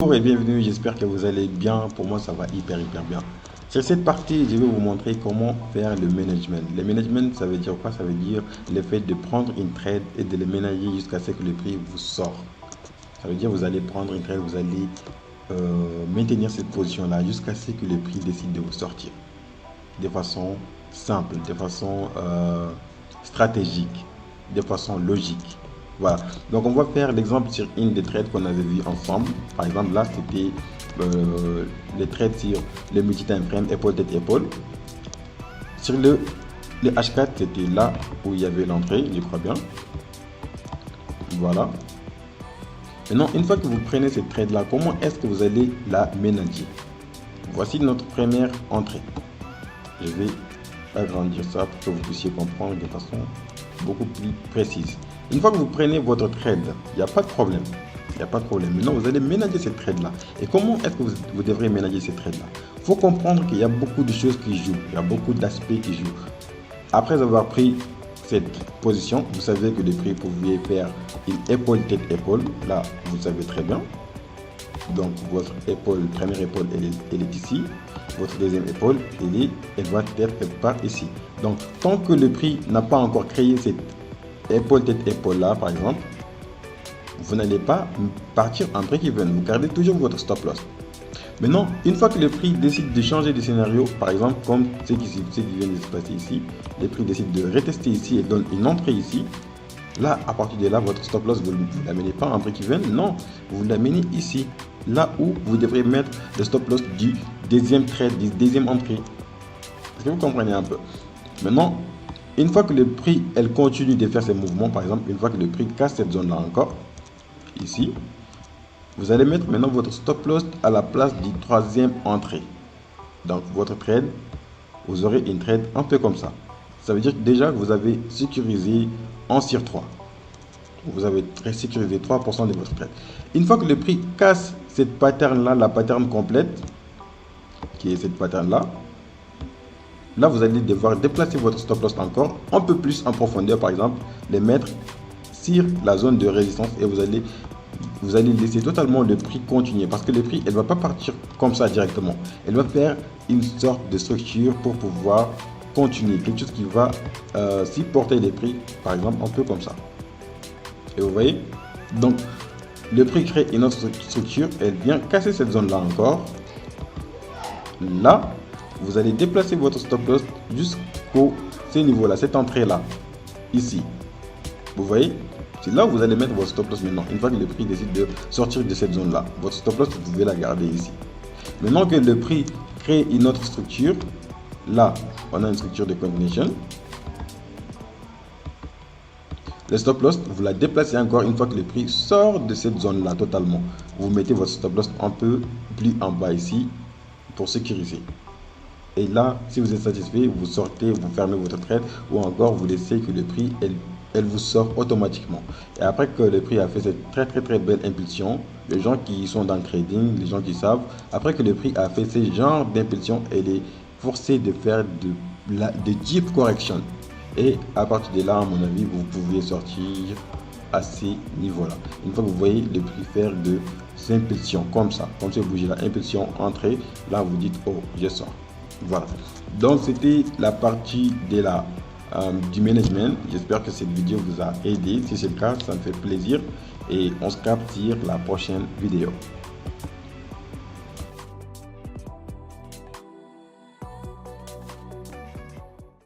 Bonjour et bienvenue, j'espère que vous allez bien. Pour moi, ça va hyper bien. Sur cette partie, je vais vous montrer comment faire le management. Le management, ça veut dire quoi? Ça veut dire le fait de prendre une trade et de le ménager jusqu'à ce que le prix vous sort. Ça veut dire que vous allez prendre une trade, vous allez maintenir cette position-là jusqu'à ce que le prix décide de vous sortir. De façon simple, de façon stratégique, de façon logique. Voilà, donc on va faire l'exemple sur une des trades qu'on avait vu ensemble. Par exemple, là, c'était les trades sur le multi-time frame, épaule, tête, épaule. Sur le H4, c'était là où il y avait l'entrée, je crois bien. Voilà. Maintenant, une fois que vous prenez cette trade-là, comment est-ce que vous allez la ménager? Voici notre première entrée. Je vais agrandir ça pour que vous puissiez comprendre de façon beaucoup plus précise. Une fois que vous prenez votre trade, il n'y a pas de problème. Il n'y a pas de problème. Maintenant, vous allez ménager cette trade-là. Et comment est-ce que vous devrez ménager cette trade-là? Il faut comprendre qu'il y a beaucoup de choses qui jouent. Il y a beaucoup d'aspects qui jouent. Après avoir pris cette position, vous savez que le prix pouvait faire une épaule, tête, épaule. Là, vous savez très bien. Donc, votre épaule, première épaule, elle est ici. Votre deuxième épaule, elle va être quelque part ici. Donc, tant que le prix n'a pas encore créé cette épaule, tête, épaule là, par exemple, vous n'allez pas partir en break-even. Vous gardez toujours votre stop loss. Maintenant, une fois que le prix décide de changer de scénario, par exemple, comme ce qui vient de se passer ici, le prix décide de retester ici et donne une entrée ici. Là, à partir de là, votre stop loss, vous ne l'amenez pas en break-even. Non, vous l'amenez ici. Là où vous devrez mettre le stop loss du deuxième trade, du deuxième entrée. Est-ce que vous comprenez un peu? Maintenant, une fois que le prix, elle continue de faire ses mouvements, par exemple, une fois que le prix casse cette zone-là encore, ici, vous allez mettre maintenant votre stop loss à la place du troisième entrée. Donc, votre trade, vous aurez une trade un peu comme ça. Ça veut dire que déjà, vous avez sécurisé en sur 3. Vous avez sécurisé 3% de votre trade. Une fois que le prix casse cette pattern-là, la pattern complète, qui est cette pattern-là, là, vous allez devoir déplacer votre stop loss encore un peu plus en profondeur, par exemple, les mettre sur la zone de résistance et vous allez laisser totalement le prix continuer parce que le prix, elle ne va pas partir comme ça directement. Elle va faire une sorte de structure pour pouvoir continuer, quelque chose qui va supporter les prix, par exemple, un peu comme ça. Et vous voyez, donc le prix crée une autre structure, elle vient casser cette zone-là encore. Là, vous allez déplacer votre stop loss jusqu'au ce niveau-là, cette entrée-là, ici. Vous voyez, c'est là où vous allez mettre votre stop loss maintenant. Une fois que le prix décide de sortir de cette zone-là, votre stop loss, vous pouvez la garder ici. Maintenant que le prix crée une autre structure, là, on a une structure de combination. Le stop loss, vous la déplacez encore une fois que le prix sort de cette zone-là totalement. Vous mettez votre stop loss un peu plus en bas ici pour sécuriser. Et là, si vous êtes satisfait, vous sortez, vous fermez votre trade ou encore vous laissez que le prix, elle vous sort automatiquement. Et après que le prix a fait cette très belle impulsion, les gens qui sont dans le trading, les gens qui savent, après que le prix a fait ce genre d'impulsion, elle est forcée de faire de deep correction. Et à partir de là, à mon avis, vous pouvez sortir à ces niveaux-là. Une fois que vous voyez le prix faire de ces impulsions comme ça, comme c'est bougé là, impulsion entrée, là vous dites oh, je sors. Voilà, donc c'était la partie de du management. J'espère que cette vidéo vous a aidé. Si c'est le cas, ça me fait plaisir et on se capte sur la prochaine vidéo.